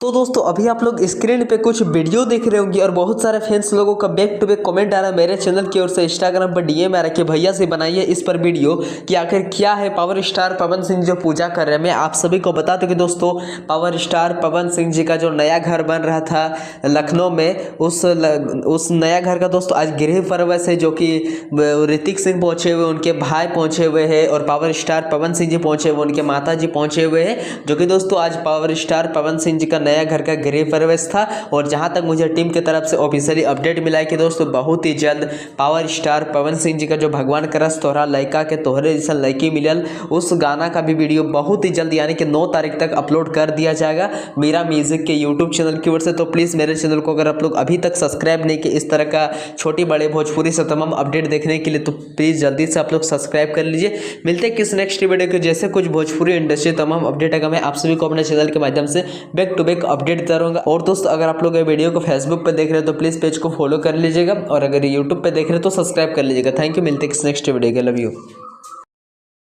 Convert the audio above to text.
तो दोस्तों अभी आप लोग स्क्रीन पे कुछ वीडियो देख रहे होंगे और बहुत सारे फैंस लोगों का बैक टू बैक कमेंट आ रहा है मेरे चैनल की ओर से। इंस्टाग्राम पर डीएम आ रहा है कि भैया से बनाइए इस पर वीडियो कि आखिर क्या है पावर स्टार पवन सिंह जो पूजा कर रहे हैं। मैं आप सभी को बता दूं कि दोस्तों पावर स्टार पवन सिंह जी का जो नया घर बन रहा था लखनऊ में, उस नया घर का दोस्तों आज गृह प्रवेश है, जो कि ऋतिक सिंह पहुंचे हुए, उनके भाई पहुंचे हुए हैं और पावर स्टार पवन सिंह जी पहुंचे हुए, उनके माता जी पहुंचे हुए हैं, जो कि दोस्तों आज पावर स्टार पवन सिंह जी का नया घर का गृह प्रवेश था। और जहां तक मुझे टीम की तरफ से ऑफिशियली अपडेट मिला है कि दोस्तों बहुत ही जल्द पावर स्टार पवन सिंह जी का जो भगवान करस तोहरा लड़का के तोहरे जैसा लड़की मिलल उस गाना का भी वीडियो बहुत ही जल्द यानी कि 9 तारीख तक अपलोड कर दिया जाएगा मेरा म्यूजिक के यूट्यूब चैनल की ओर से। तो प्लीज़ मेरे चैनल को अगर आप लोग अभी तक सब्सक्राइब नहीं किए इस तरह का छोटी बड़े भोजपुरी से तमाम अपडेट देखने के लिए, तो प्लीज़ जल्दी से आप लोग सब्सक्राइब कर लीजिए। मिलते हैं किस नेक्स्ट वीडियो के जैसे कुछ भोजपुरी इंडस्ट्री तमाम अपडेट आएगा मैं आप सभी को अपने चैनल के माध्यम से बैक टू बैक अपडेट करूंगा। और दोस्तों अगर आप लोग ये वीडियो को फेसबुक पे देख रहे हो तो प्लीज़ पेज को फॉलो कर लीजिएगा और अगर यूट्यूब पे देख रहे हो तो सब्सक्राइब कर लीजिएगा। Thank you. मिलते हैं किस नेक्स्ट वीडियो के। Love you.